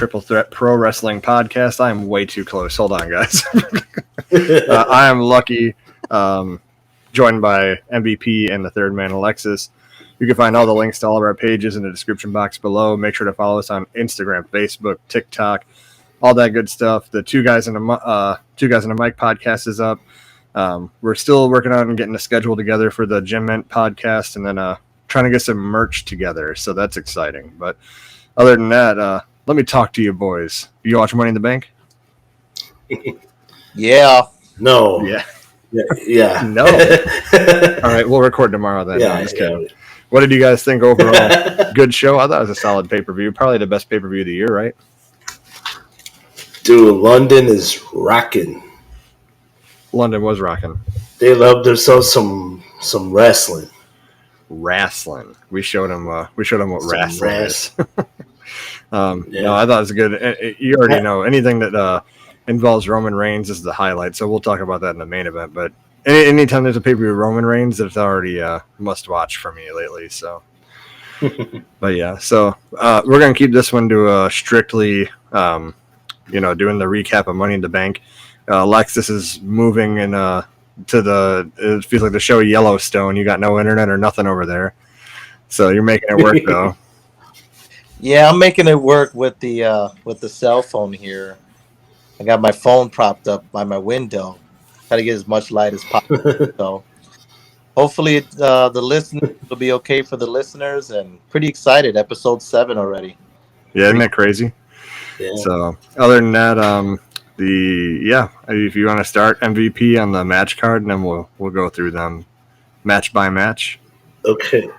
Triple Threat Pro Wrestling Podcast. I am way too close. Hold on, guys. I am Lucky, joined by MVP and the third man, Alexis. You can find all the links to all of our pages in the description box below. Make sure to follow us on Instagram, Facebook, TikTok, all that good stuff. The Two Guys in a Mic podcast is up. We're still working on getting a schedule together for the Gym Mint podcast, and then trying to get some merch together. So that's exciting. But other than that, let me talk to you boys. You watch Money in the Bank? Yeah. No. Yeah. No. All right, we'll record tomorrow then. No, I'm just kidding. What did you guys think overall? Good show? I thought it was a solid pay-per-view. Probably the best pay-per-view of the year, right? Dude, London is rocking. London was rocking. They love themselves some wrestling. Wrestling. We showed them what wrestling is. Yeah. No, I thought it was good. You already know anything that involves Roman Reigns is the highlight. So we'll talk about that in the main event. But anytime there's a pay-per-view Roman Reigns, it's already must watch for me lately. So, but yeah, so we're gonna keep this one to strictly, doing the recap of Money in the Bank. Alexis is moving in it feels like the show Yellowstone. You got no internet or nothing over there, so you're making it work though. Yeah, I'm making it work with the cell phone here. I got my phone propped up by my window. Try to get as much light as possible. So hopefully the listeners will be okay for the listeners, and pretty excited. Episode 7 already. Yeah, isn't that crazy? Yeah. So other than that, if you want to start MVP on the match card, and then we'll go through them match by match. Okay.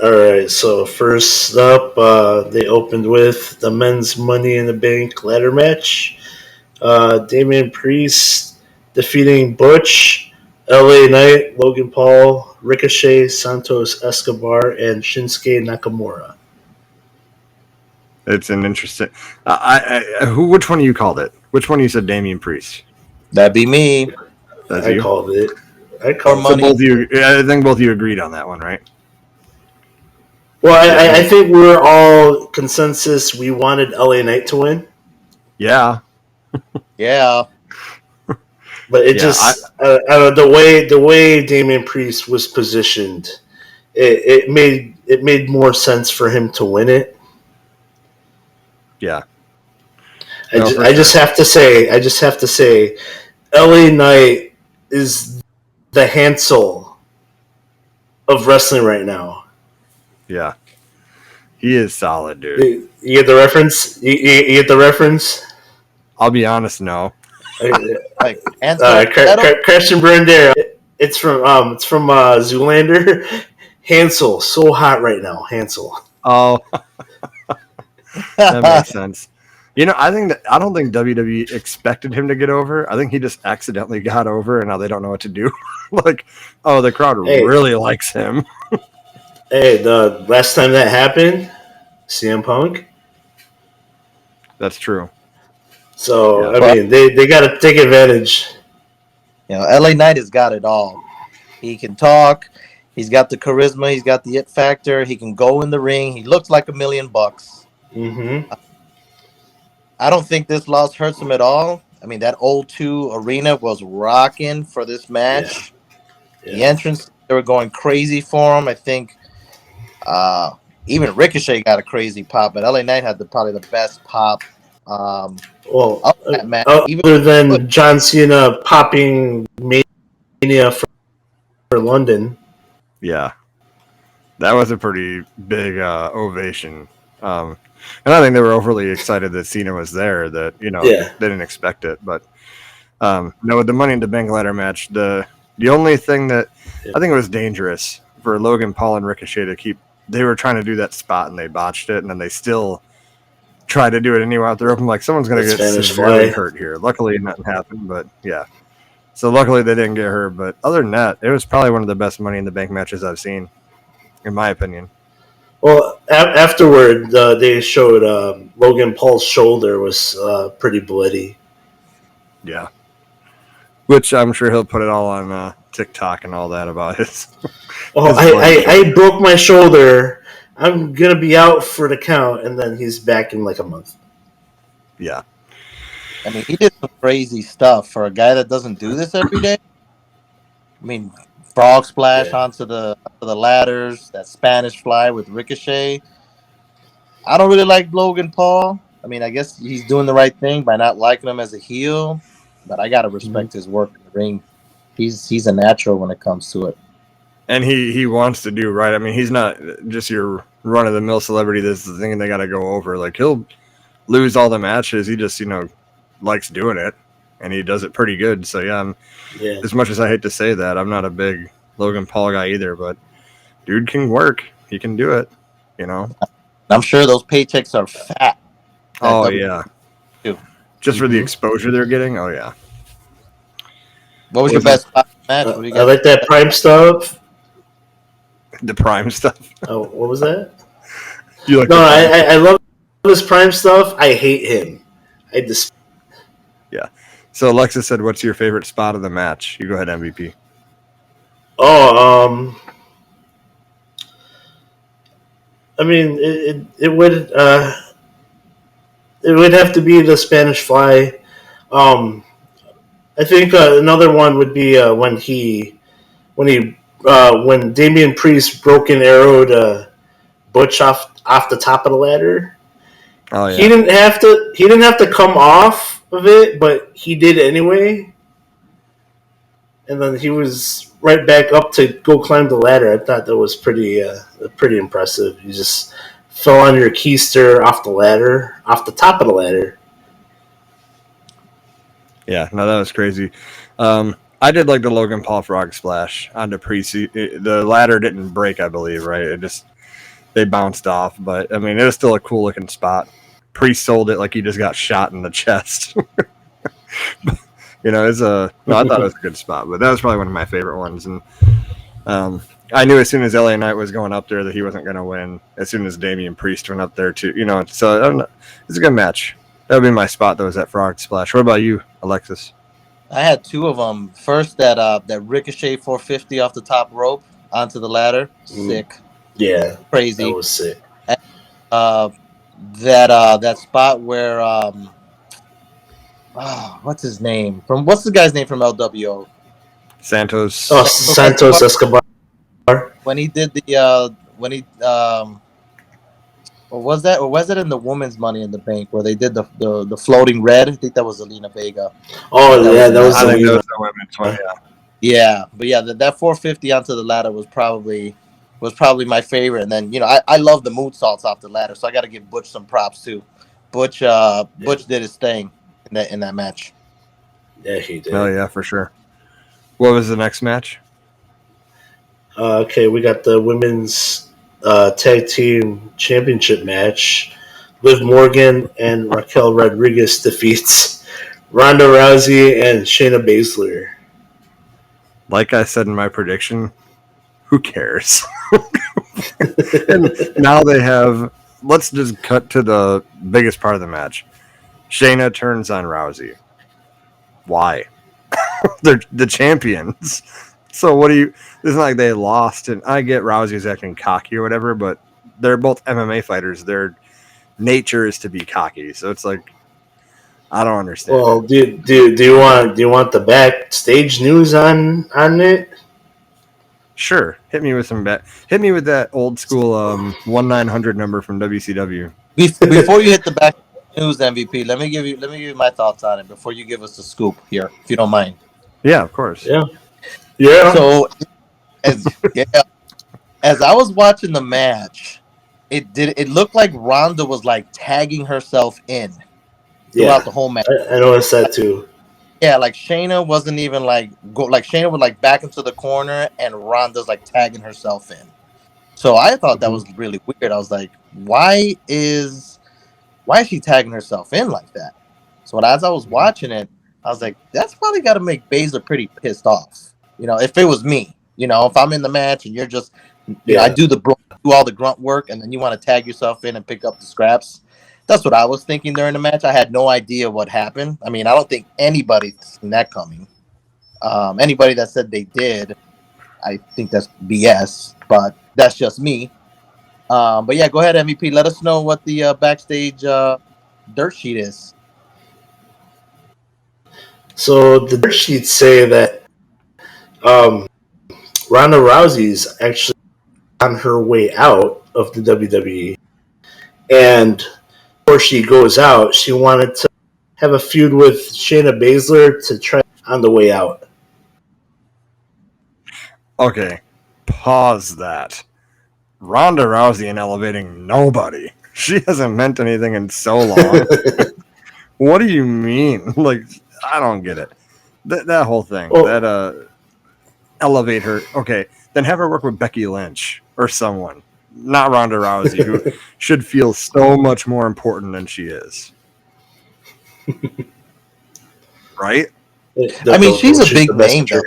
All right. So first up, they opened with the men's Money in the Bank ladder match. Damian Priest defeating Butch, LA Knight, Logan Paul, Ricochet, Santos Escobar, and Shinsuke Nakamura. It's an interesting. Which one of you called it? Which one you said Damian Priest? That'd be me. I called it. So both of you. I think both of you agreed on that one, right? Well, I think we're all consensus. We wanted LA Knight to win. Yeah. Yeah. But the way Damian Priest was positioned, it made more sense for him to win it. Yeah. I just have to say, LA Knight is the Hansel of wrestling right now. Yeah. He is solid, dude. You get the reference? You get the reference? I'll be honest, no. Like Christian Brandera. It's from Zoolander. Hansel, so hot right now. Hansel. Oh, that makes sense. I don't think WWE expected him to get over. I think he just accidentally got over, and now they don't know what to do. The crowd really likes him. Hey, the last time that happened, CM Punk. That's true. So, yeah. I mean, they got to take advantage. LA Knight has got it all. He can talk. He's got the charisma. He's got the it factor. He can go in the ring. He looks like $1 million. Mm-hmm. I don't think this loss hurts him at all. I mean, that O2 arena was rocking for this match. Yeah. The entrance, they were going crazy for him. I think even Ricochet got a crazy pop, but LA Knight had probably the best pop. Other than John Cena popping Mania for London. Yeah. That was a pretty big ovation. And I think they were overly excited that Cena was there, that, they didn't expect it. But, with the Money in the Bank ladder match, the only thing that I think it was dangerous for Logan Paul and Ricochet to keep, they were trying to do that spot and they botched it, and then they still tried to do it anyway out there open. Like, someone's going to get severely hurt here. Luckily, nothing happened, but yeah. So luckily they didn't get hurt. But other than that, it was probably one of the best Money in the Bank matches I've seen, in my opinion. Well, afterward, they showed Logan Paul's shoulder was pretty bloody. Yeah. Which I'm sure he'll put it all on TikTok and all that about his. I broke my shoulder. I'm going to be out for the count, and then he's back in like a month. Yeah. I mean, he did some crazy stuff for a guy that doesn't do this every day. I mean, frog splash onto the ladders, that Spanish fly with Ricochet. I don't really like Logan Paul. I mean, I guess he's doing the right thing by not liking him as a heel, but I gotta respect his work in the ring. He's a natural when it comes to it. And he wants to do right. I mean, he's not just your run of the mill celebrity. This is the thing they got to go over. Like, he'll lose all the matches. He just likes doing it, and he does it pretty good. So yeah, as much as I hate to say that, I'm not a big Logan Paul guy either. But dude can work. He can do it. I'm sure those paychecks are fat. Oh yeah, just for the exposure they're getting. Oh yeah. What was your best spot match? What do you I like that Prime stuff. The Prime stuff. Oh, what was that? You like? No, I love this Prime stuff. I hate him. Yeah. So Alexis said, "What's your favorite spot of the match?" You go ahead, MVP. Oh, I mean, it would have to be the Spanish Fly. I think another one would be when Damian Priest broke an arrow to Butch off the top of the ladder. Oh yeah. He didn't have to come off of it, but he did anyway. And then he was right back up to go climb the ladder. I thought that was pretty impressive. You just fell on your keister off the top of the ladder. Yeah, no, that was crazy. I did like the Logan Paul frog splash onto Priest. The ladder didn't break, I believe, right? They bounced off, but I mean, it was still a cool looking spot. Priest sold it like he just got shot in the chest. I thought it was a good spot, but that was probably one of my favorite ones. And I knew as soon as LA Knight was going up there that he wasn't going to win. As soon as Damian Priest went up there too, So I don't know. It's a good match. That would be my spot. That was that frog splash. What about you, Alexis? I had two of them. First, that Ricochet 450 off the top rope onto the ladder, sick. Yeah, crazy. That was sick. And, that spot where what's his name? What's the guy's name from LWO? Santos. Oh, Santos Escobar. When he did or was it in the women's Money in the Bank where they did the floating red? I think that was Zelina Vega. Oh yeah, that was the women's one. Yeah, but yeah, that 450 onto the ladder was probably my favorite. And then I love the moonsaults off the ladder, so I got to give Butch some props too. Butch did his thing in that match. Yeah, he did. Oh yeah, for sure. What was the next match? Okay, we got the women's tag team championship match. Liv Morgan and Raquel Rodriguez defeats Ronda Rousey and Shayna Baszler. Like I said in my prediction, who cares? And now they have. Let's just cut to the biggest part of the match. Shayna turns on Rousey. Why? They're the champions. So what do you? It's not like they lost, and I get Rousey's acting cocky or whatever, but they're both MMA fighters. Their nature is to be cocky. So it's like, I don't understand. Well, do you want the backstage news on it? Sure, hit me with that old school 1-900 number from WCW. Before you hit the back news, MVP, let me give you my thoughts on it before you give us the scoop here, if you don't mind. Yeah, of course. Yeah. So, as I was watching the match, it looked like Ronda was like tagging herself in throughout the whole match. I noticed that too. Yeah, like Shayna wasn't even Shayna would like back into the corner and Ronda's like tagging herself in. So I thought that was really weird. I was like, why is she tagging herself in like that? So as I was watching it, I was like, that's probably got to make Baszler pretty pissed off. If it was me, if I'm in the match and you're just, I do all the grunt work and then you want to tag yourself in and pick up the scraps. That's what I was thinking during the match. I had no idea what happened. I mean, I don't think anybody's seen that coming. Anybody that said they did, I think that's BS, but that's just me. But yeah, go ahead, MVP. Let us know what the backstage dirt sheet is. So the dirt sheets say that Ronda Rousey's actually on her way out of the WWE, and before she goes out, she wanted to have a feud with Shayna Baszler to try on the way out. Okay, pause that. Ronda Rousey ain't elevating nobody. She hasn't meant anything in so long. What do you mean? Like, I don't get it. That whole thing. That elevate her. Okay, then have her work with Becky Lynch or someone. Not Ronda Rousey, who should feel so much more important than she is. Right? I mean, she's a big name, though.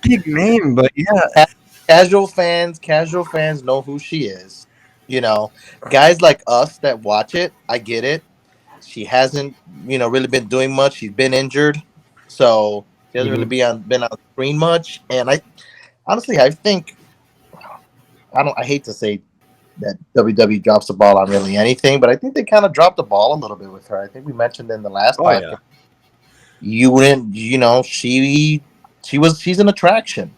Big name, but yeah. Casual fans know who she is. You know, guys like us that watch it, I get it. She hasn't, really been doing much. She's been injured, so she hasn't really been on screen much. And I think I hate to say that WWE drops the ball on really anything, but I think they kind of dropped the ball a little bit with her. I think we mentioned in the last podcast. Yeah. You wouldn't, she's an attraction.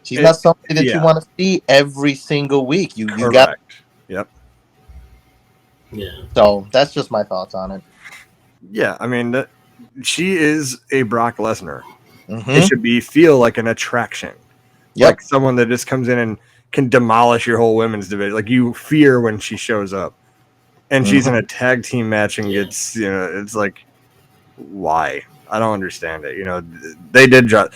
She's not somebody that you want to see every single week. You got. Yep. Yeah. So that's just my thoughts on it. Yeah, I mean, she is a Brock Lesnar. Mm-hmm. It should feel like an attraction. Yep. Like someone that just comes in and can demolish your whole women's division. Like you fear when she shows up. And she's in a tag team match and gets, it's like, why? I don't understand it. They did drop.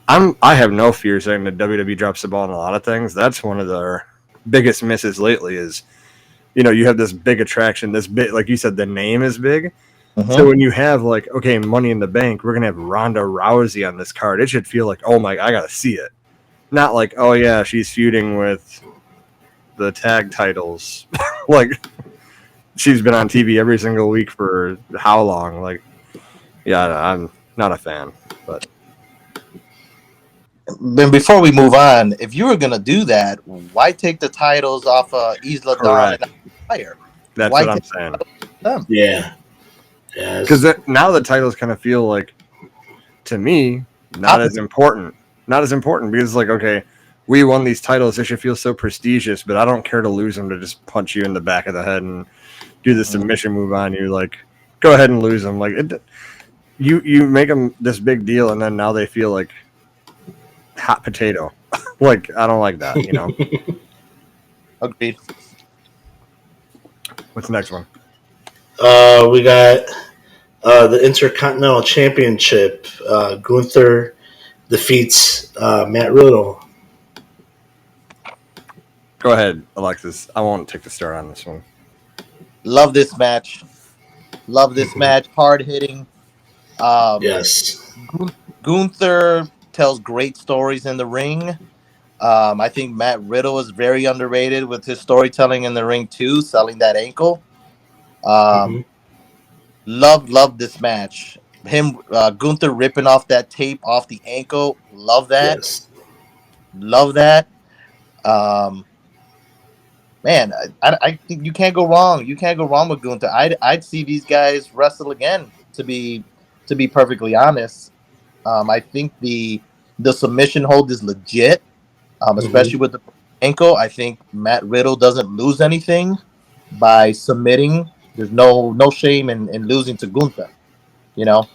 I have no fear saying that WWE drops the ball on a lot of things. That's one of their biggest misses lately is, you have this big attraction, this big, like you said, the name is big. Mm-hmm. So when you have like, okay, Money in the Bank, we're going to have Ronda Rousey on this card. It should feel like, oh my, I got to see it. Not like, oh yeah, she's feuding with the tag titles. Like she's been on TV every single week for how long? Like, yeah, I'm not a fan, but. Then before we move on, if you were going to do that, why take the titles off Isla Dawn and Fire? That's what I'm saying. Yeah. Because now the titles kind of feel like, to me, not as important. Not as important because, like, okay, we won these titles. They should feel so prestigious, but I don't care to lose them to just punch you in the back of the head and do the submission move on you. Like, go ahead and lose them. Like, you make them this big deal, and then now they feel like hot potato. Like, I don't like that, Agreed. What's the next one? We got the Intercontinental Championship. Gunther defeats Matt Riddle. Go ahead, Alexis. I won't take the start on this one. Love this match. Hard hitting. Yes. Gunther tells great stories in the ring. I think Matt Riddle is very underrated with his storytelling in the ring too, selling that ankle. Love this match. Him, Gunther ripping off that tape off the ankle. Love that. Yes. Love that. Man, I think you can't go wrong. You can't go wrong with Gunther. I'd see these guys wrestle again. To be perfectly honest, I think the submission hold is legit, especially with the ankle. I think Matt Riddle doesn't lose anything by submitting. There's no shame in losing to Gunther, and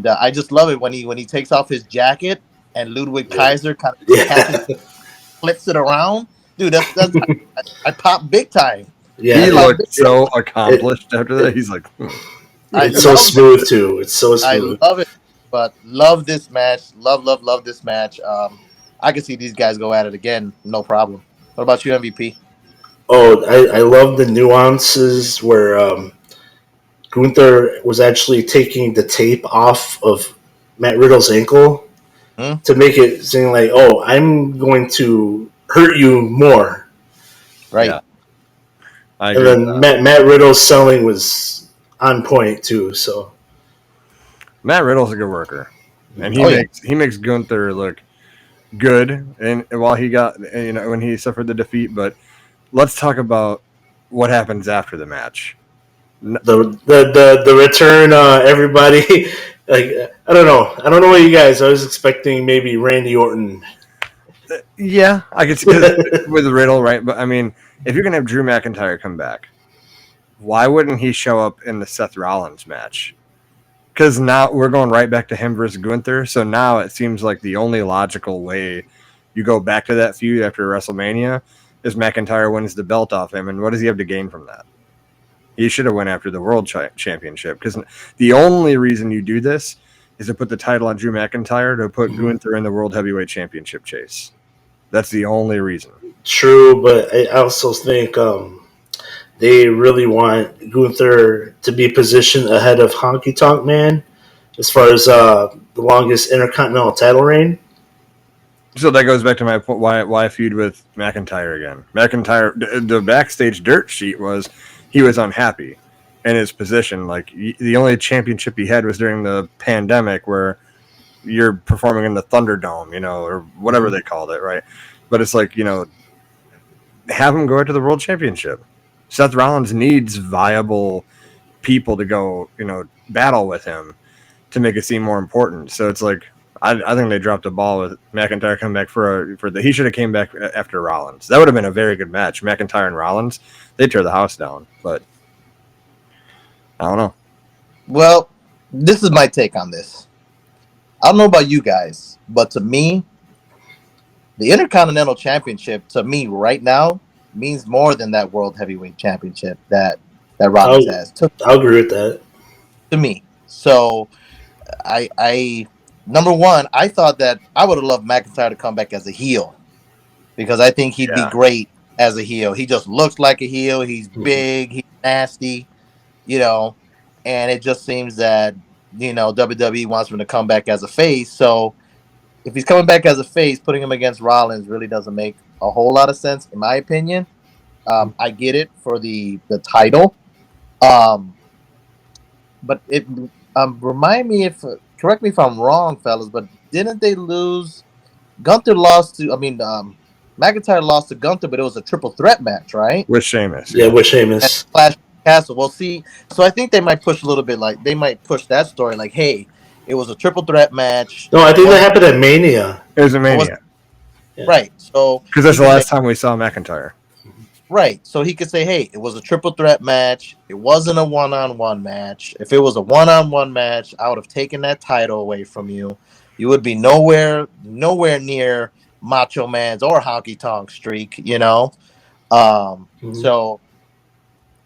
I just love it when he takes off his jacket and Ludwig Kaiser kind of flips it around. Dude, that's I pop big time. Yeah, he looked so accomplished after that. He's like, it's so smooth too. It's so smooth. I love it, but love this match. Love this match. I can see these guys go at it again, no problem. What about you, MVP? Oh, I love the nuances where Gunther was actually taking the tape off of Matt Riddle's ankle to make it seem like, oh, I'm going to hurt you more. Right. Yeah. And then Matt Riddle's selling was on point too. So Matt Riddle's a good worker, and he makes Gunther look good. And while he got when he suffered the defeat, but let's talk about what happens after the match. The return. Everybody Like, I don't know. I don't know what you guys. I was expecting maybe Randy Orton. Yeah, I could see with Riddle, right? But I mean, if you're gonna have Drew McIntyre come back, why wouldn't he show up in the Seth Rollins match? Because now we're going right back to him versus Gunther. So now it seems like the only logical way you go back to that feud after WrestleMania is McIntyre wins the belt off him, and what does he have to gain from that? He should have went after the World Championship, because the only reason you do this is to put the title on Drew McIntyre to put Gunther in the World Heavyweight Championship chase. That's the only reason. True, but I also think they really want Gunther to be positioned ahead of Honky Tonk Man as far as the longest Intercontinental title reign. So that goes back to my point. Why feud with McIntyre again? McIntyre, the backstage dirt sheet was he was unhappy in his position. Like the only championship he had was during the pandemic, where you're performing in the Thunderdome, or whatever they called it, right? But it's like, have him go to the World Championship. Seth Rollins needs viable people to go, battle with him to make it seem more important. So it's like, I think they dropped a ball with McIntyre coming back he should have came back after Rollins. That would have been a very good match. McIntyre and Rollins, they'd tear the house down, but I don't know. Well, this is my take on this. I don't know about you guys, but to me, the Intercontinental Championship, to me right now, means more than that World Heavyweight Championship that Rollins has. I'll agree with that. To me. So I number one, I thought that I would have loved McIntyre to come back as a heel, because I think he'd be great as a heel. He just looks like a heel. He's big, he's nasty, and it just seems that, WWE wants him to come back as a face. So if he's coming back as a face, putting him against Rollins really doesn't make a whole lot of sense, in my opinion. I get it for the title. But it remind me correct me if I'm wrong, fellas, but didn't they lose? Gunther lost to. McIntyre lost to Gunther, but it was a triple threat match, right? With Sheamus. Yeah, with Sheamus. Clash Castle. Well, see, so I think they might push a little bit. Like they might push that story. Like, hey, it was a triple threat match. No, I think that happened at Mania. It was a Mania. Right. So because that's the last time we saw McIntyre. Right. So he could say, hey, it was a triple threat match. It wasn't a one-on-one match. If it was a one-on-one match, I would have taken that title away from you. You would be nowhere near Macho Man's or Honky Tonk streak, So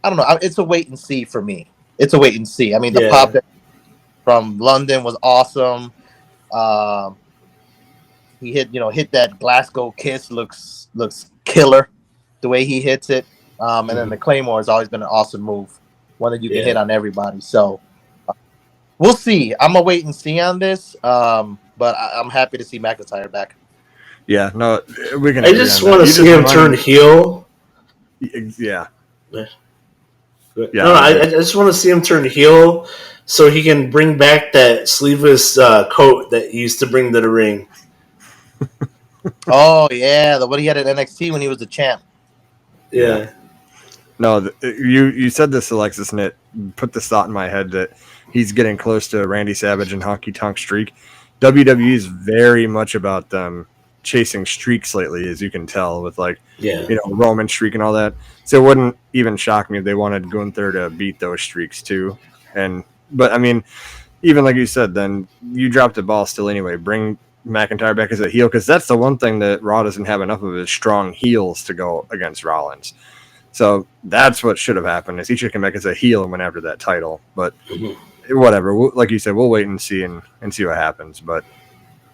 I don't know. It's a wait and see for me. It's a wait and see. I mean, the pop from London was awesome. He hit that Glasgow kiss. Looks killer. The way he hits it, and then the Claymore has always been an awesome move, one that you can hit on everybody. So we'll see. I'm gonna wait and see on this, but I'm happy to see McIntyre back. Yeah, no, we can. I just want to see him turn heel. Yeah. No, I just want to see him turn heel so he can bring back that sleeveless coat that he used to bring to the ring. Oh yeah, the one he had at NXT when he was the champ. Yeah. No, you said this, Alexis, and it put this thought in my head that he's getting close to Randy Savage and Honky Tonk Streak. WWE is very much about them chasing streaks lately, as you can tell, with Roman streak and all that. So it wouldn't even shock me if they wanted Gunther to beat those streaks too. But I mean, even like you said, then you dropped the ball still anyway. Bring McIntyre back as a heel, because that's the one thing that Raw doesn't have enough of is strong heels to go against Rollins. So that's what should have happened, is he should come back as a heel and went after that title. But whatever, like you said, we'll wait and see see what happens. But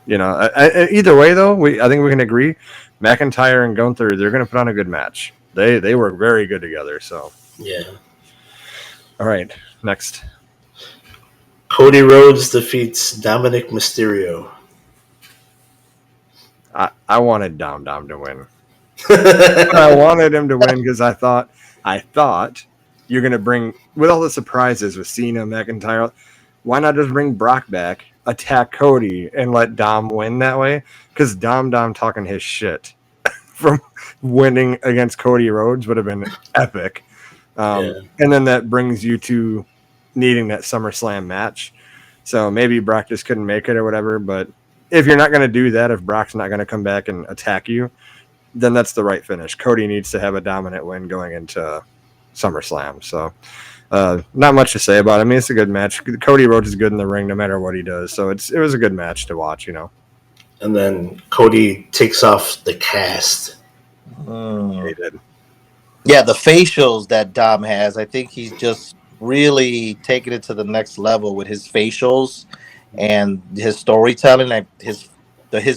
either way though, I think we can agree McIntyre and Gunther, they're going to put on a good match. They work very good together. So yeah. All right, next. Cody Rhodes defeats Dominic Mysterio. I wanted Dom to win. I wanted him to win because I thought you're going to bring, with all the surprises with Cena, McIntyre, why not just bring Brock back, attack Cody, and let Dom win that way? Because Dom talking his shit from winning against Cody Rhodes would have been epic. And then that brings you to needing that SummerSlam match. So maybe Brock just couldn't make it or whatever. But if you're not going to do that, if Brock's not going to come back and attack you, then that's the right finish. Cody needs to have a dominant win going into SummerSlam. So not much to say about it. I mean, it's a good match. Cody Rhodes is good in the ring no matter what he does. So it was a good match to watch, you know. And then Cody takes off the cast. He did. Yeah, the facials that Dom has, I think he's just really taking it to the next level with his facials and his storytelling. Like his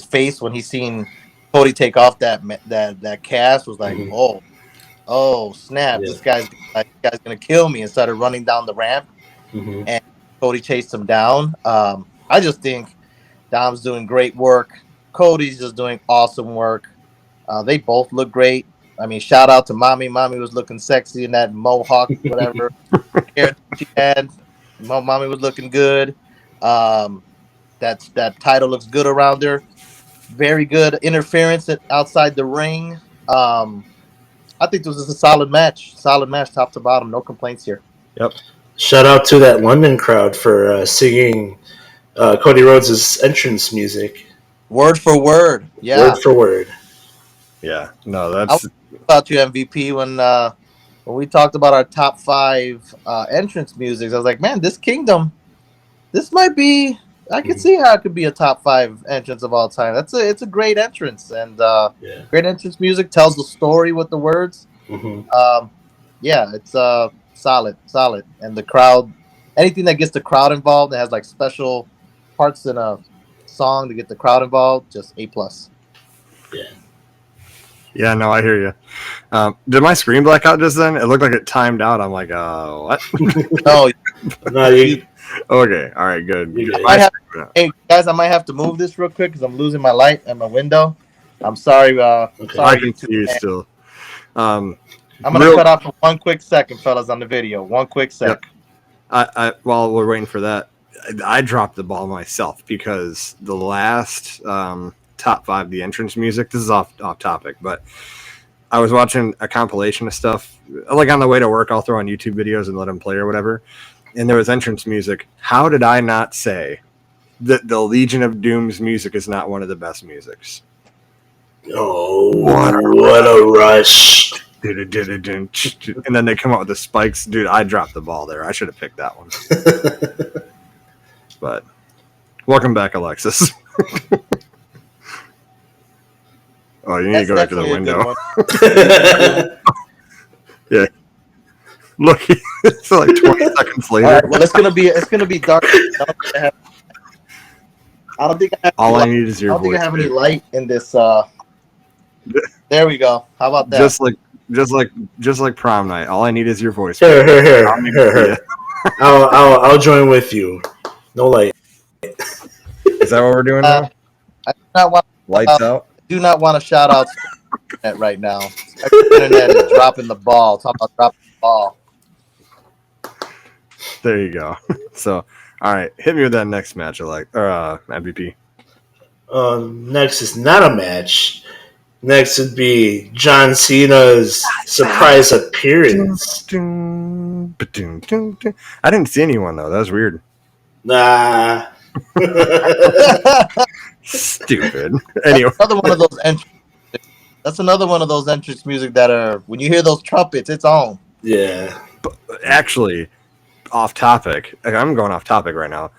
face when he seen Cody take off that cast was like, oh snap, this guy's gonna kill me, and started running down the ramp, and Cody chased him down. I just think Dom's doing great work. Cody's just doing awesome work. They both look great. I mean, shout out to Mommy. Mommy was looking sexy in that mohawk, whatever hair she had. Mommy was looking good. That title looks good around her. Very good interference outside the ring. I think this was a solid match. Solid match, top to bottom. No complaints here. Yep. Shout out to that London crowd for singing Cody Rhodes' entrance music. Word for word. Yeah. Word for word. Yeah. No, that's... about you, MVP, when we talked about our top 5 entrance musics. I was like, man, this Kingdom, this might be... I can see how it could be a top 5 entrance of all time. It's a great entrance, and great entrance music, tells the story with the words. It's solid, and the crowd, anything that gets the crowd involved, that has like special parts in a song to get the crowd involved, just A+. Yeah, no, I hear you. Did my screen black out just then? It looked like it timed out. I'm like, what? No, you... Okay, all right, good. Hey, guys, I might have to move this real quick because I'm losing my light at my window. I'm sorry. Okay. I can see you still. I'm going to cut off for 1 quick second, fellas, on the video. 1 quick sec. Yep. While we're waiting for that, I dropped the ball myself because the last top 5, the entrance music, this is off topic, but I was watching a compilation of stuff. Like on the way to work, I'll throw on YouTube videos and let them play or whatever. And there was entrance music. How did I not say that the Legion of Doom's music is not one of the best musics? Oh, what a rush. And then they come out with the spikes. Dude, I dropped the ball there. I should have picked that one. But welcome back, Alexis. Oh, you need to go back to the window. Yeah. Look, it's like 20 seconds later. Right, well, it's gonna be dark. I don't think I have. All I need is your voice. I don't think I have any light in this. There we go. How about that? Just like prom night. All I need is your voice. Here. I'll join with you. No light. Is that what we're doing now? I do not want lights out. Do not want to shout out internet right now. Internet is dropping the ball. Talk about dropping the ball. There you go. So, all right, hit me with that next match, MVP. Next is not a match. Next would be John Cena's surprise appearance. I didn't see anyone though. That was weird. Nah. Stupid. Anyway, that's another one of those entrance music that are, when you hear those trumpets, it's on. Yeah. But actually, off topic. I'm going off topic right now.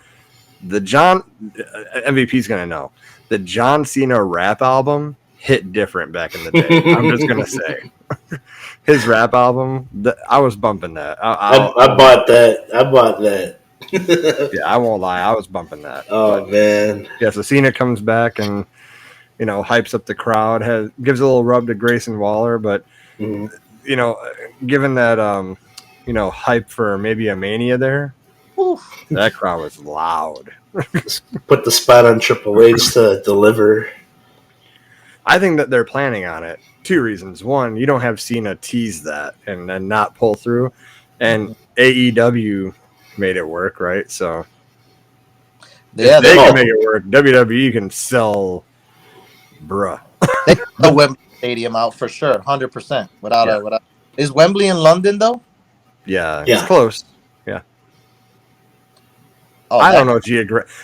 The MVP's gonna know the John Cena rap album hit different back in the day. I'm just gonna say his rap album. I was bumping that. I bought that. Yeah, I won't lie. I was bumping that. Oh, man. Yeah, so Cena comes back and, hypes up the crowd, gives a little rub to Grayson Waller, but, given that, hype for maybe a Mania there, that crowd was loud. Put the spot on Triple H to deliver. I think that they're planning on it. 2 reasons. One, you don't have Cena tease that and then not pull through. And AEW made it work, right? So yeah, they can make it work. WWE can sell bruh. They can sell Wembley Stadium out for sure, 100%. Without is Wembley in London though? Yeah, it's close. Yeah. I don't know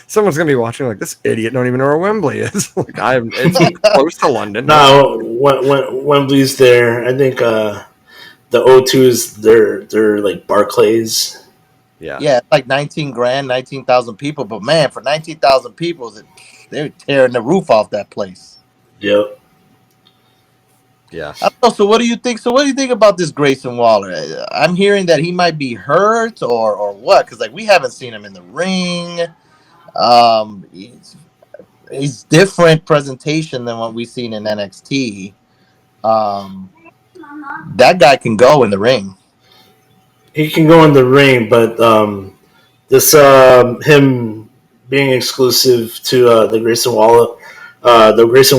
someone's gonna be watching like this idiot don't even know where Wembley is. Like it's close to London. No, when Wembley's there, I think the O2's they're like Barclays. Yeah, it's like 19 grand, 19,000 people. But man, for 19,000 people, they're tearing the roof off that place. Yep. Yeah. So what do you think? So what do you think about this Grayson Waller? I'm hearing that he might be hurt or what? Because like we haven't seen him in the ring. He's different presentation than what we've seen in NXT. That guy can go in the ring. He can go in the ring, but this him being exclusive to the Grayson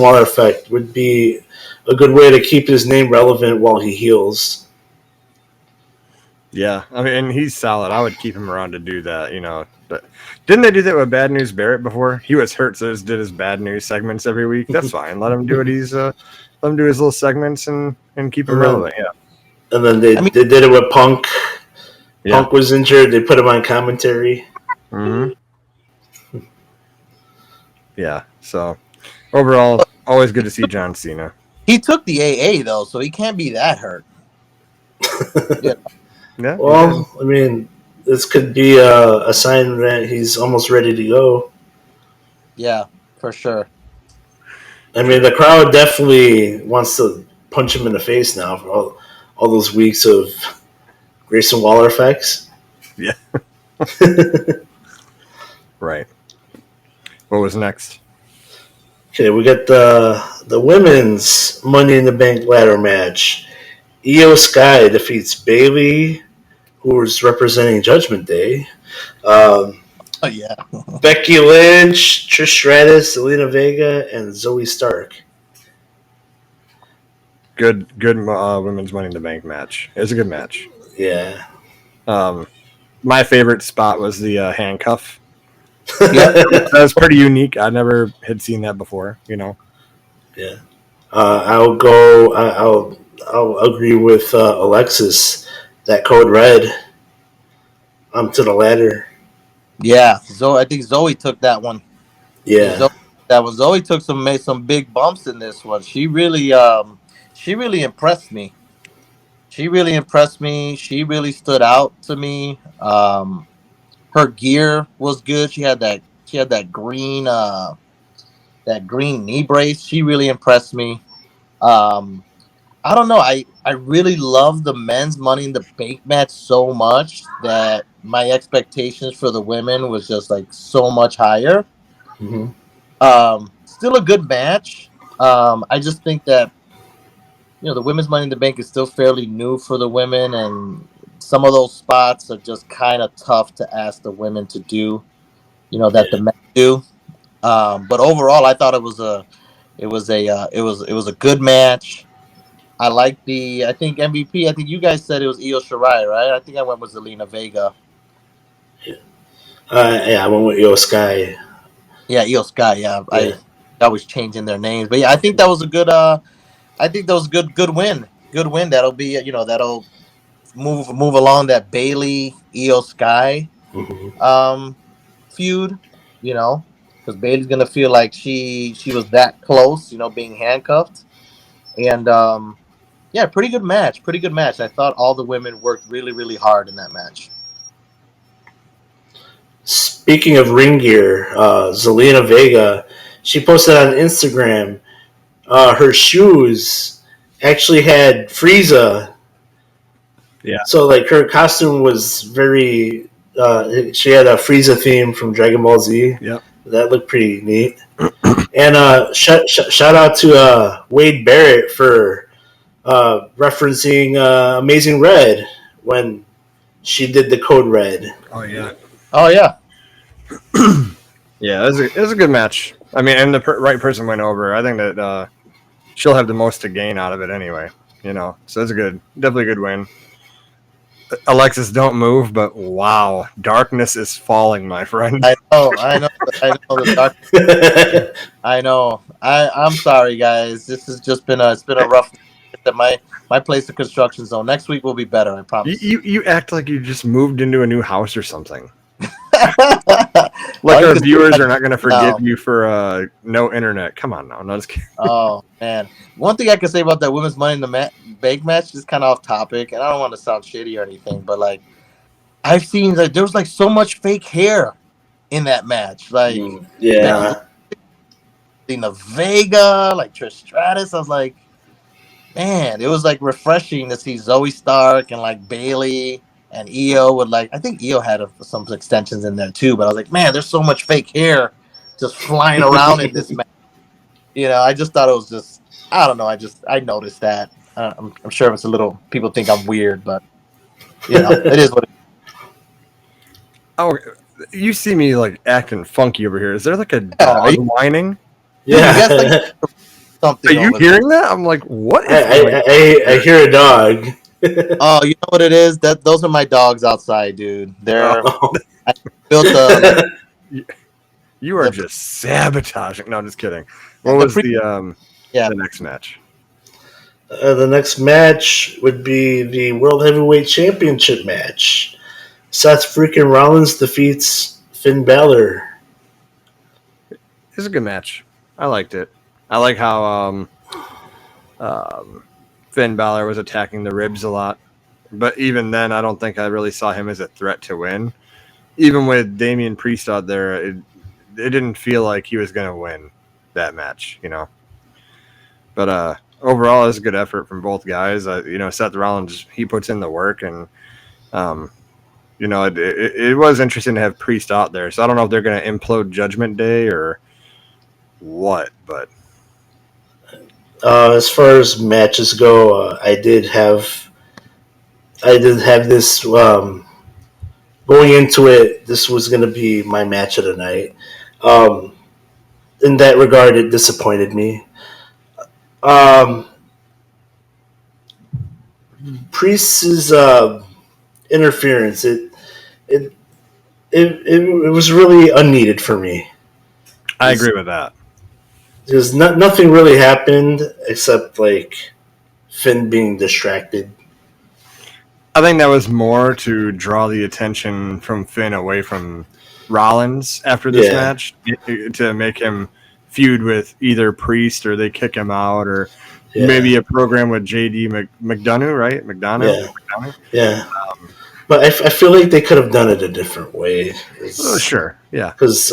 Waller effect would be a good way to keep his name relevant while he heals. Yeah, I mean, and he's solid. I would keep him around to do that, But didn't they do that with Bad News Barrett before? He was hurt, so just did his bad news segments every week. That's fine. Let him do what let him do his little segments and keep him relevant. Yeah. And then they did it with Punk. Yeah. Punk was injured. They put him on commentary. Mm-hmm. Yeah. So overall, always good to see John Cena. He took the AA though, so he can't be that hurt. Yeah. Well, I mean, this could be a sign that he's almost ready to go. Yeah, for sure. I mean, the crowd definitely wants to punch him in the face now for all those weeks of Grayson Waller effects. Yeah. Right. What was next? Okay, we got the women's Money in the Bank ladder match. Io Sky defeats Bayley, who was representing Judgment Day. Becky Lynch, Trish Stratus, Zelina Vega, and Zoe Stark. Good women's Money in the Bank match. It was a good match. Yeah. My favorite spot was the handcuff. Yeah, that was pretty unique. I never had seen that before. Yeah. I'll agree with Alexis. That code red. To the ladder. Yeah, I think Zoe took that one. Yeah, Zoe took some big bumps in this one. She really impressed me. She really stood out to me. Her gear was good. She had that green knee brace. She really impressed me. I don't know. I really love the men's Money in the Bank match so much that my expectations for the women was just like so much higher. Mm-hmm. Still a good match. I just think that the women's Money in the Bank is still fairly new for the women, and some of those spots are just kind of tough to ask the women to do. That the men do. But overall, I thought it was a good match. I think MVP. I think you guys said it was Io Shirai, right? I think I went with Zelina Vega. Yeah. I went with Io Sky. Yeah, Io Sky. Yeah, I was changing their names, but yeah, I think that was a good. Good win. Good win. That'll be that'll move along that Bayley Io Sky feud. Because Bayley's gonna feel like she was that close. Being handcuffed, and yeah, pretty good match. I thought all the women worked really, really hard in that match. Speaking of ring gear, Zelina Vega, she posted on Instagram her shoes actually had Frieza. Yeah. So like her costume was very. She had a Frieza theme from Dragon Ball Z. Yeah. That looked pretty neat. And shout out to Wade Barrett for referencing Amazing Red when she did the code red. Oh yeah. Yeah, it was a good match. I mean, and the right person went over. I think that she'll have the most to gain out of it anyway. So it's definitely a good win. Alexis, don't move, but wow, darkness is falling, my friend. I know the dark. I know. I'm sorry, guys. This has just been a rough. My place of construction zone. Next week will be better. I promise. You act like you just moved into a new house or something. Like our viewers are not going to forgive you for no internet. Come on now. No, just kidding. Oh, man. One thing I can say about that women's Money in the Bank match is kind of off topic, and I don't want to sound shitty or anything, but like I've seen that there was like so much fake hair in that match. Like, yeah. Zelina Vega, like Trish Stratus. I was like, man, it was like refreshing to see Zoe Stark and like Bailey and Io with like, I think Io had some extensions in there too, but I was like, man, there's so much fake hair just flying around in this match. You know, I just thought it was just, I don't know. I noticed that. I'm sure it's a little, people think I'm weird, but you know, it is what it is. Oh, you see me like acting funky over here. Is there like a dog whining? Yeah. Like something. Are you hearing that? I'm like, what is I hear a dog. Oh, you know what it is? Those are my dogs outside, dude. They're I built the. You are just sabotaging. No, I'm just kidding. What was the next match? The next match would be the World Heavyweight Championship match. Seth freaking Rollins defeats Finn Balor. It's a good match. I liked it. I like how Finn Balor was attacking the ribs a lot. But even then, I don't think I really saw him as a threat to win. Even with Damian Priest out there, it didn't feel like he was going to win that match, you know. But overall, it was a good effort from both guys. You know, Seth Rollins, he puts in the work, and you know, it was interesting to have Priest out there. So I don't know if they're going to implode Judgment Day or what, but as far as matches go, I did have this going into it. This was going to be my match of the night. In that regard, it disappointed me. Priest's interference, it was really unneeded for me. I agree with that. Because nothing really happened except like Finn being distracted. I think that was more to draw the attention from Finn away from Rollins after this match to make him feud with either Priest or they kick him out or maybe a program with JD McDonough, right? McDonough? Yeah. But I feel like they could have done it a different way. Sure, yeah. Because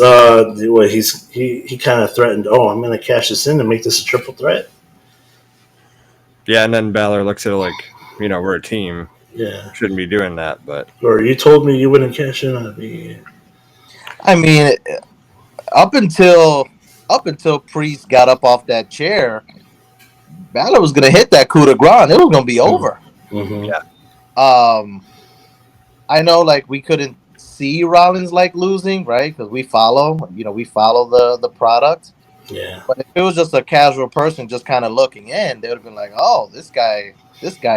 he kind of threatened, I'm going to cash this in and make this a triple threat. Yeah, and then Balor looks at it like, you know, we're a team. Yeah. Shouldn't be doing that, but... Or you told me you wouldn't cash in on me. I mean, up until Priest got up off that chair, Balor was going to hit that coup de grace. It was going to be over. Mm-hmm. Yeah. I know, like, we couldn't see Rollins, like, losing, right? Because we follow the product. Yeah. But if it was just a casual person just kind of looking in, they would have been like, oh, this guy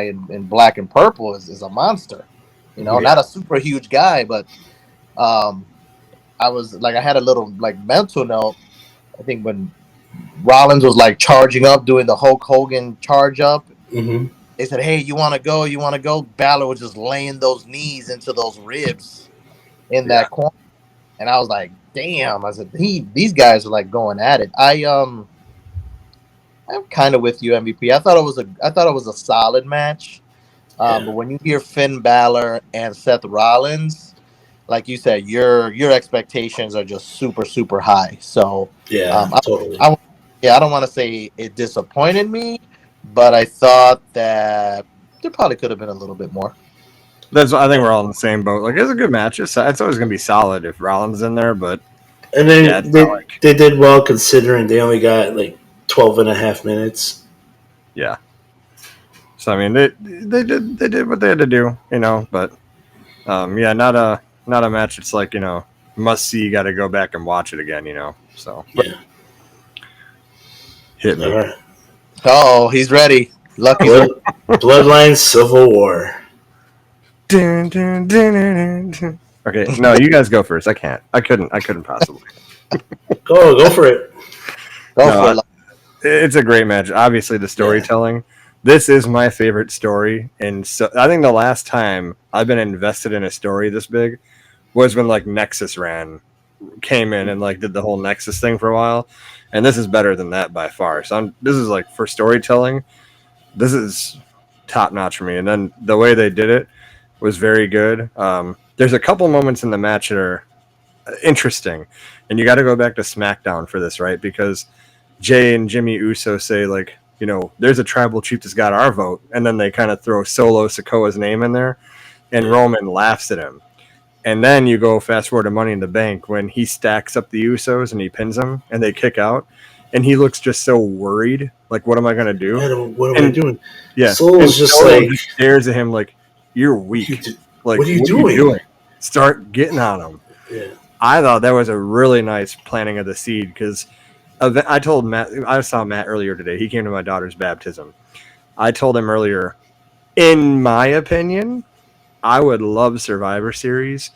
in black and purple is a monster. You know, not a super huge guy, but I was, like, I had a little, like, mental note. I think when Rollins was, like, charging up, doing the Hulk Hogan charge up, they said, hey, you want to go? Balor was just laying those knees into those ribs in that corner. And I was like, damn. I said, these guys are like going at it. I'm kind of with you, MVP. I thought it was a solid match. But when you hear Finn Balor and Seth Rollins, like you said, your expectations are just super, super high. So totally. I don't want to say it disappointed me, but I thought that there probably could have been a little bit more. I think we're all in the same boat. Like, it's a good match. It's always going to be solid if Rollins is in there, but... And then they did well considering they only got, like, 12 and a half minutes. Yeah. So, I mean, they did what they had to do, you know, but... not a match it's like, you know, must see, you got to go back and watch it again, you know, so... Yeah. Hit me. All right. Oh, he's ready. Lucky. Bloodline Civil War. Dun, dun, dun, dun, dun. Okay, no, you guys go first. I can't. I couldn't possibly. Go for it. Go for it. It's a great match. Obviously, the storytelling. Yeah. This is my favorite story, and so I think the last time I've been invested in a story this big was when like Nexus ran came in and like did the whole Nexus thing for a while, and this is better than that by far. So this is like for storytelling, this is top notch for me. And then the way they did it was very good. There's a couple moments in the match that are interesting, and you got to go back to SmackDown for this, right? Because Jay and Jimmy Uso say like, you know, there's a tribal chief that's got our vote, and then they kind of throw Solo Sikoa's name in there, and Roman laughs at him. And then you go fast forward to Money in the Bank when he stacks up the Usos and he pins them and they kick out, and he looks just so worried. Like, what am I gonna do? What am I doing? Yeah, Solo's just Solo like just stares at him like, you're weak. Like, what are you doing? Start getting on him. Yeah. I thought that was a really nice planting of the seed because I told Matt, I saw Matt earlier today. He came to my daughter's baptism. I told him earlier, in my opinion, I would love Survivor Series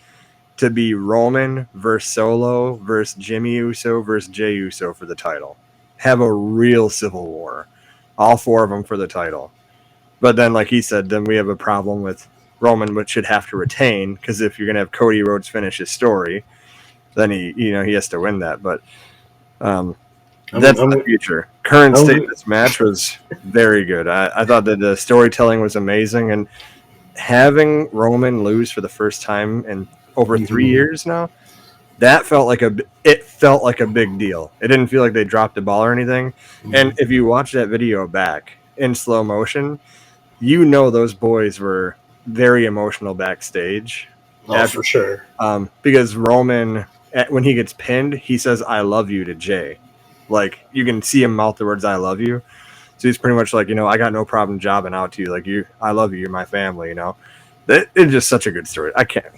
to be Roman versus Solo versus Jimmy Uso versus Jey Uso for the title. Have a real civil war. All four of them for the title. But then, like he said, then we have a problem with Roman, which should have to retain, because if you're going to have Cody Rhodes finish his story, then he has to win that. But that's the future. Current state of this match was very good. I thought that the storytelling was amazing, and having Roman lose for the first time in over 3 years now, that felt like a big deal. It didn't feel like they dropped the ball or anything. And if you watch that video back in slow motion, you know those boys were very emotional backstage. For sure. Because Roman, when he gets pinned, he says, "I love you" to Jay. Like, you can see him mouth the words, "I love you." So he's pretty much like, I got no problem jobbing out to you. Like, I love you. You're my family, It's just such a good story. I can't.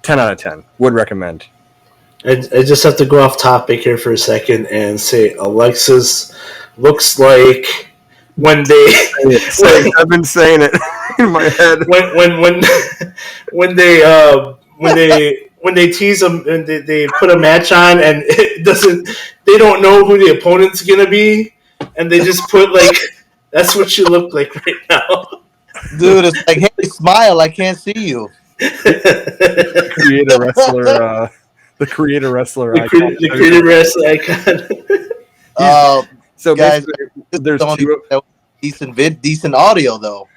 10 out of 10. Would recommend. I just have to go off topic here for a second and say Alexis looks like when they... I've been saying it in my head. When they tease them and they put a match on and they don't know who the opponent's gonna be, and they just put that's what you look like right now, dude. It's like, hey, smile, I can't see you. The creator wrestler icon. So guys, there's decent audio though.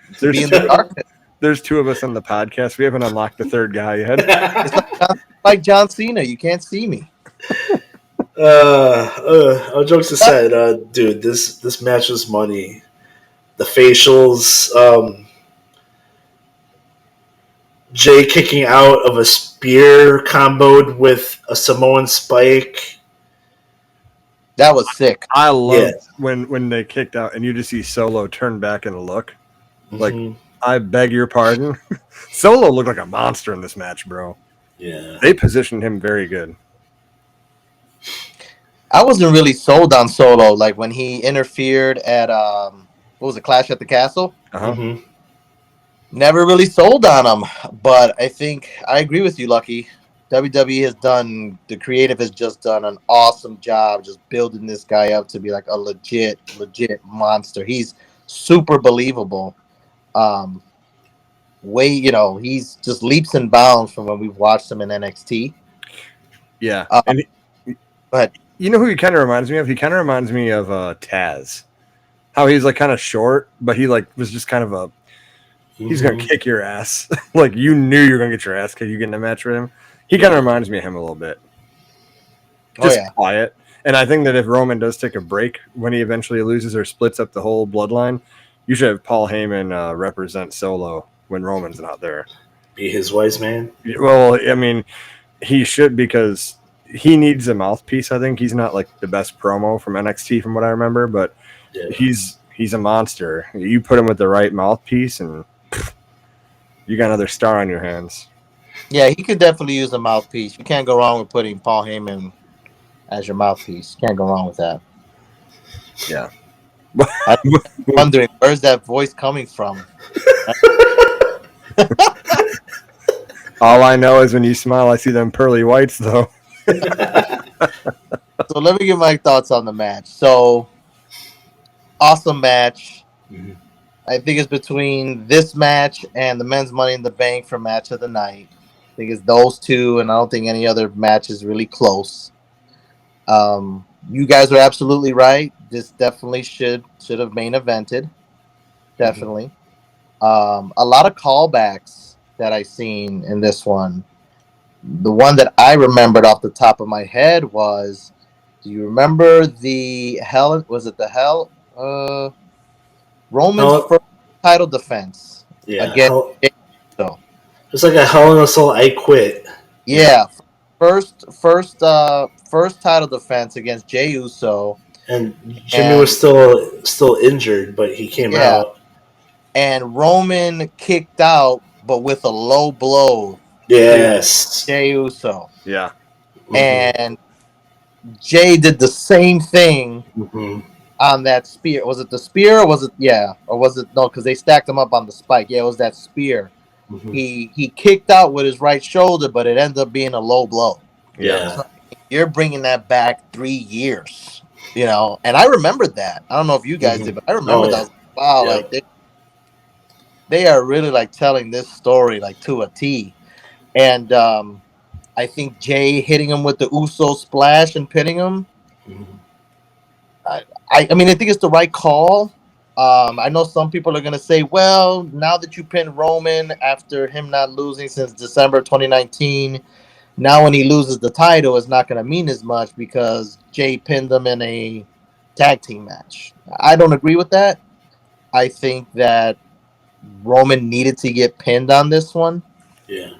There's two of us on the podcast. We haven't unlocked the third guy yet. It's like John Cena. You can't see me. All jokes aside, dude, this match was money. The facials, Jay kicking out of a spear comboed with a Samoan spike. That was sick. I loved when they kicked out and you just see Solo turn back and look. Like, I beg your pardon. Solo looked like a monster in this match, bro. Yeah. They positioned him very good. I wasn't really sold on Solo. Like, when he interfered at, what was it, Clash at the Castle? Never really sold on him. But I think, I agree with you, Lucky. WWE the creative has just done an awesome job just building this guy up to be like a legit monster. He's super believable. He's just leaps and bounds from when we've watched him in NXT. Yeah. But you know who he kind of reminds me of? He kind of reminds me of Taz. How he's like kind of short, but he like was just kind of he's gonna kick your ass. Like, you knew you were gonna get your ass kicked. You get in a match with him. He kind of reminds me of him a little bit. Just quiet. And I think that if Roman does take a break when he eventually loses or splits up the whole bloodline, you should have Paul Heyman represent Solo when Roman's not there. Be his wise man? Well, I mean, he should, because he needs a mouthpiece. I think he's not like the best promo from NXT from what I remember, but he's a monster. You put him with the right mouthpiece and you got another star on your hands. Yeah, he could definitely use a mouthpiece. You can't go wrong with putting Paul Heyman as your mouthpiece. Can't go wrong with that. Yeah. I'm wondering, where's that voice coming from? All I know is when you smile, I see them pearly whites, though. So let me give my thoughts on the match. So, awesome match. Mm-hmm. I think it's between this match and the men's Money in the Bank for match of the night. think it's those two, and I don't think any other match is really close. You guys are absolutely right. This definitely should have main evented. Definitely. A lot of callbacks that I seen in this one. The one that I remembered off the top of my head was, do you remember the Hell? Was it the Hell? Roman's first title defense against Jey Uso. It's like a Hell in a Cell. I quit. Yeah, first title defense against Jey Uso. And Jimmy was still injured, but he came out. And Roman kicked out, but with a low blow. Yes. Jey Uso. Yeah. And Jay did the same thing on that spear. Was it the spear or was it or was it no, because they stacked him up on the spike. Yeah, it was that spear. He kicked out with his right shoulder, but it ended up being a low blow. Yeah. So you're bringing that back 3 years. And I remembered that. I don't know if you guys did, but I remember that. I was like, wow, like they are really like telling this story like to a T. And I think Jay hitting him with the Uso splash and pinning him. I mean, I think it's the right call. I know some people are going to say, well, now that you pin Roman after him not losing since December 2019, now when he loses the title, it's not going to mean as much because Jay pinned them in a tag team match. I don't agree with that. I think that Roman needed to get pinned on this one. Yeah.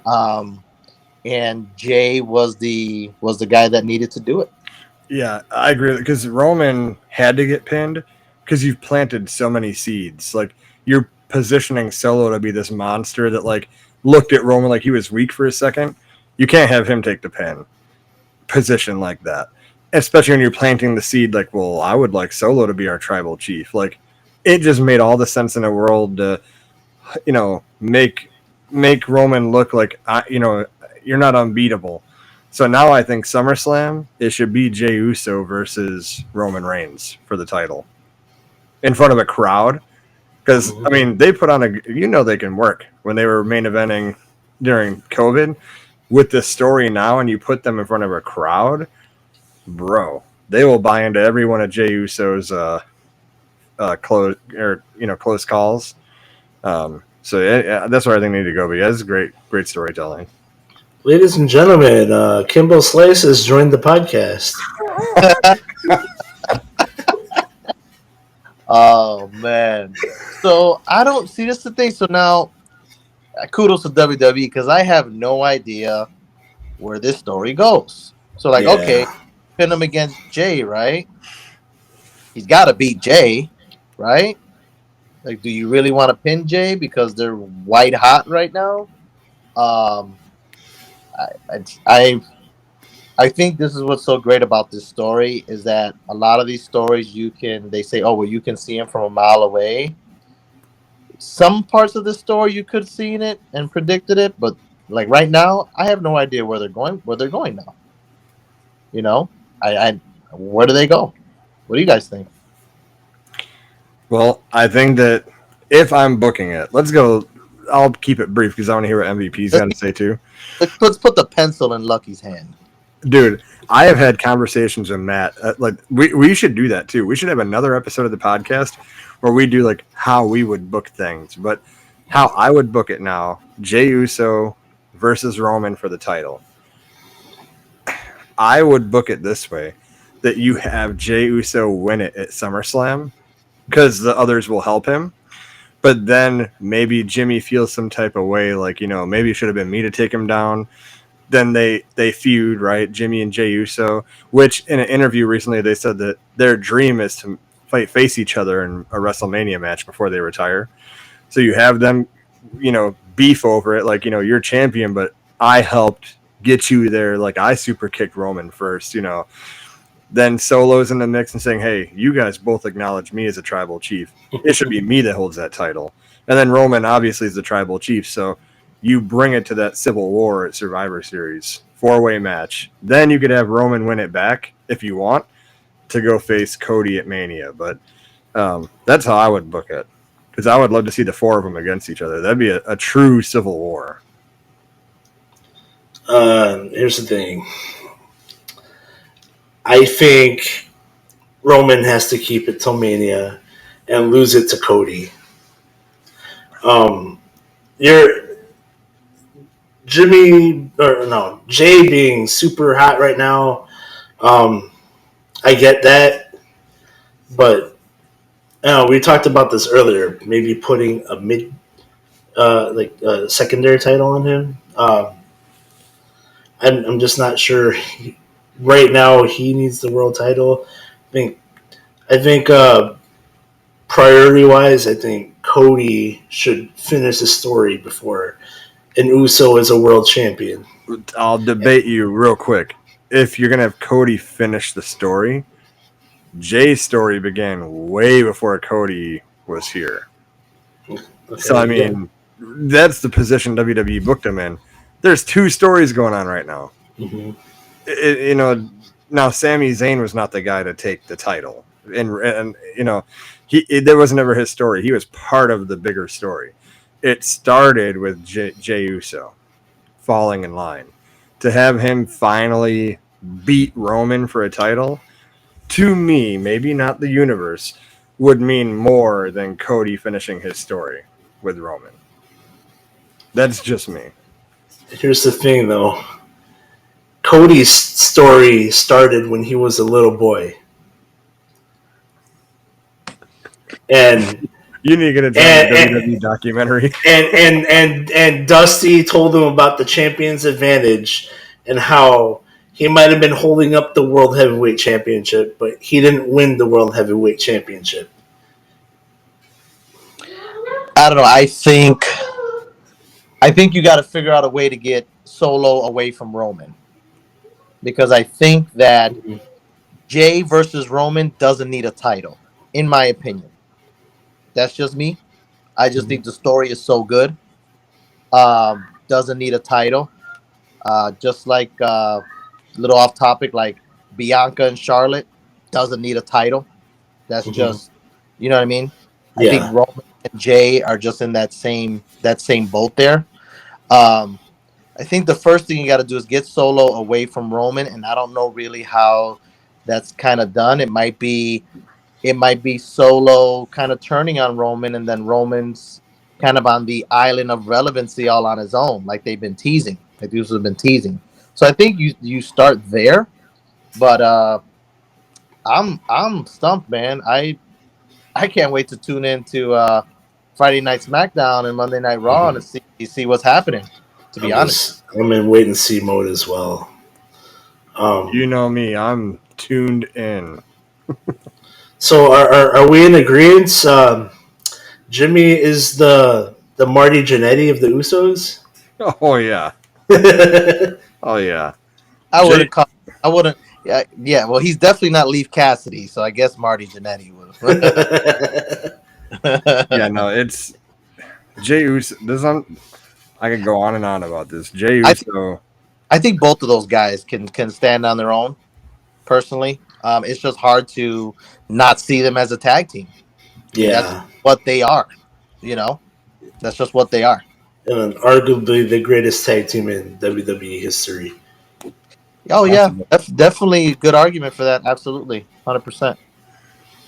And Jay was the guy that needed to do it. Yeah, I agree because Roman had to get pinned because you've planted so many seeds. Like you're positioning Solo to be this monster that like looked at Roman like he was weak for a second. You can't have him take the pin position like that, especially when you're planting the seed. Like, well, I would like Solo to be our tribal chief. Like, it just made all the sense in the world to, make Roman look like you're not unbeatable. So now I think SummerSlam, it should be Jey Uso versus Roman Reigns for the title in front of a crowd. Because, I mean, they put on they can work when they were main eventing during COVID with this story now, and you put them in front of a crowd, bro, they will buy into every one of Jey Uso's close calls. So that's where I think they need to go. But yeah, it's great storytelling. Ladies and gentlemen, Kimbo Slice has joined the podcast. Oh man! So I don't see this the thing. So now, kudos to WWE because I have no idea where this story goes. So okay, pin him against Jay, right? He's got to beat Jay, right? Like, do you really want to pin Jay because they're white hot right now? I think this is what's so great about this story is that a lot of these stories they say, oh, well, you can see him from a mile away. Some parts of the story you could see in it and predicted it, but like right now, I have no idea where they're going now. Where do they go? What do you guys think? Well, I think that if I'm booking it, let's go. I'll keep it brief because I want to hear what MVP's got to say too. Let's put the pencil in Lucky's hand. Dude, I have had conversations with Matt. We should do that too. We should have another episode of the podcast where we do like how we would book things. But how I would book it now, Jey Uso versus Roman for the title. I would book it this way, that you have Jey Uso win it at SummerSlam because the others will help him. But then maybe Jimmy feels some type of way, like, maybe it should have been me to take him down. Then they feud, right? Jimmy and Jey Uso, which in an interview recently, they said that their dream is to face each other in a WrestleMania match before they retire. So you have them, beef over it. Like, you're champion, but I helped get you there. Like, I super kicked Roman first, Then Solo's in the mix and saying, hey, you guys both acknowledge me as a tribal chief. It should be me that holds that title. And then Roman obviously is the tribal chief. So you bring it to that Civil War at Survivor Series, 4-way match. Then you could have Roman win it back if you want to go face Cody at Mania. But that's how I would book it because I would love to see the four of them against each other. That'd be a true Civil War. Here's the thing. I think Roman has to keep it till Mania and lose it to Cody. You're Jimmy or no Jay being super hot right now. I get that, but we talked about this earlier. Maybe putting a like a secondary title on him. I'm just not sure. Right now, he needs the world title. I think priority wise, I think Cody should finish his story before an Uso is a world champion. I'll debate you real quick. If you're gonna have Cody finish the story, Jay's story began way before Cody was here. Okay, so I mean, that's the position WWE booked him in. There's two stories going on right now. Mm-hmm. Now Sami Zayn was not the guy to take the title, and there was never his story. He was part of the bigger story. It started with Jey Uso falling in line. To have him finally beat Roman for a title, to me, maybe not the universe, would mean more than Cody finishing his story with Roman. That's just me. Here's the thing, though. Cody's story started when he was a little boy. And you need to get a WWE documentary. And Dusty told him about the champion's advantage and how he might have been holding up the World Heavyweight Championship, but he didn't win the World Heavyweight Championship. I don't know. I think you got to figure out a way to get Solo away from Roman, because I think that Jay versus Roman doesn't need a title, in my opinion. That's just me. I just think the story is so good. Doesn't need a title. Just like little off topic, like Bianca and Charlotte doesn't need a title. That's just, you know what I mean? I think Roman and Jay are just in that same boat there. I think the first thing you got to do is get Solo away from Roman, and I don't know really how that's kind of done. It might be Solo kind of turning on Roman, and then Roman's kind of on the island of relevancy all on his own, like they've been teasing. Like these have been teasing. So I think you start there, but I'm stumped, man. I can't wait to tune into Friday Night SmackDown and Monday Night Raw to see what's happening. To be honest, I'm in wait and see mode as well. You know me, I'm tuned in. So are we in agreement? Jimmy is the Marty Jannetty of the Usos. Oh yeah. Oh yeah. I wouldn't. Yeah. Well, he's definitely not Leif Cassidy, so I guess Marty Jannetty would. Yeah, no, it's Jey Uso. I could go on and on about this. Jey Uso. I think both of those guys can stand on their own. Personally, it's just hard to not see them as a tag team. Yeah, that's what they are. You know, that's just what they are. And arguably the greatest tag team in WWE history. Oh yeah, that's definitely a good argument for that. Absolutely, 100%.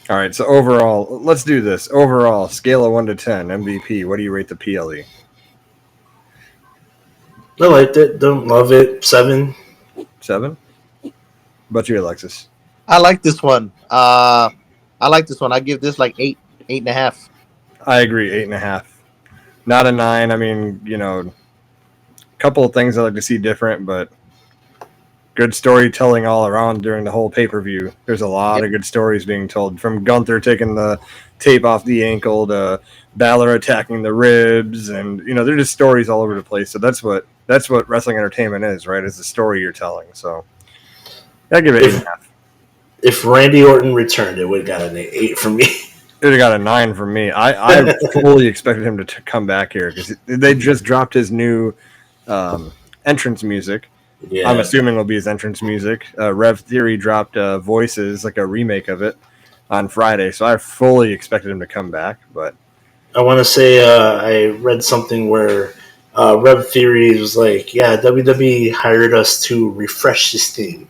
All right, so overall, let's do this. Overall, scale of 1 to 10, MVP. What do you rate the PLE? I liked it. Don't love it. 7. 7. But you, Alexis? I like this one. I give this like 8.5. I agree, 8.5. Not a 9. I mean, a couple of things I like to see different, but good storytelling all around during the whole pay-per-view. There's a lot of good stories being told, from Gunther taking the tape off the ankle to Balor attacking the ribs, and they're just stories all over the place. So that's what wrestling entertainment is, right? Is the story you're telling. So I give it 8.5. If Randy Orton returned, it would have got an 8 from me. It would have got a 9 from me. I fully expected him to come back here because they just dropped his new entrance music. Yeah. I'm assuming it'll be his entrance music. Rev Theory dropped Voices, like a remake of it, on Friday, so I fully expected him to come back. But I want to say I read something where Rev Theory was like, yeah, WWE hired us to refresh this theme.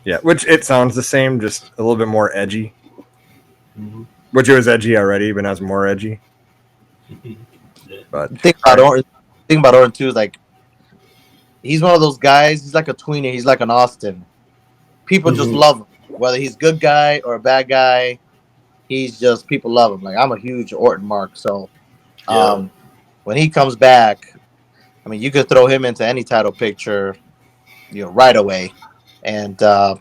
Yeah, which it sounds the same, just a little bit more edgy. Mm-hmm. Which it was edgy already, but now it's more edgy. Yeah. But Think about Orton too. Is like he's one of those guys. He's like a tweener. He's like an Austin. People just Mm-hmm. love him, whether he's a good guy or a bad guy. He's just people love him. Like I'm a huge Orton mark. So Yeah. when he comes back, I mean, you could throw him into any title picture, right away, and I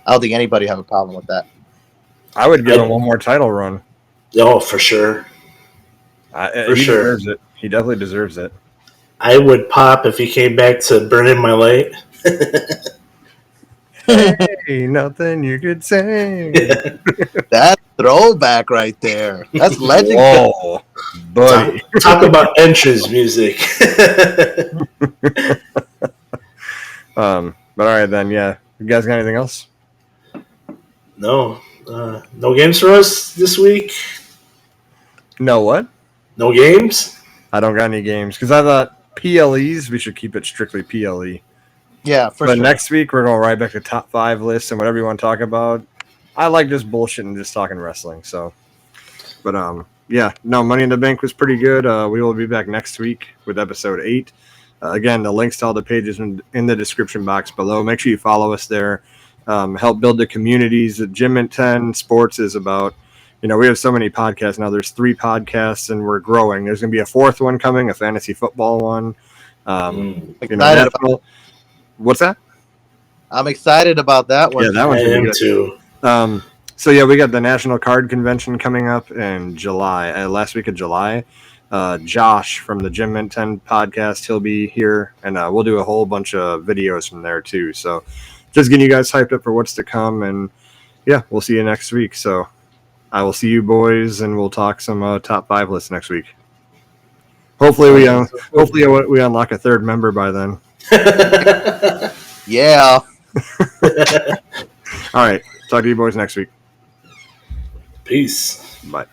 don't think anybody have a problem with that. I would give him one more title run. Oh, for sure. He deserves it. He definitely deserves it. I would pop if he came back to Burning My Light. Hey, nothing you could say. Yeah. That's throwback right there. That's legend. Whoa, buddy. Talk about entrance music. But all right then, yeah. You guys got anything else? No. No games for us this week? No what? No games? I don't got any games because I thought PLEs, we should keep it strictly PLE. Yeah, for But sure. next week, we're going right back to top 5 lists and whatever you want to talk about. I like just bullshit and just talking wrestling. So, but yeah, no, Money in the Bank was pretty good. We will be back next week with episode 8. Again, the links to all the pages in the description box below. Make sure you follow us there. Help build the communities that Gym at 10 Sports is about. We have so many podcasts now. There's 3 podcasts, and we're growing. There's going to be a 4th one coming, a fantasy football one. What's that? I'm excited about that one. Yeah, that one's I am too. So yeah, we got the National Card Convention coming up in July. Last week of July. Josh from the Gym at 10 podcast, he'll be here, and we'll do a whole bunch of videos from there too. So just getting you guys hyped up for what's to come, and yeah, we'll see you next week. So I will see you boys, and we'll talk some top 5 lists next week. Hopefully we unlock a 3rd member by then. Yeah. All right. Talk to you boys next week. Peace. Bye.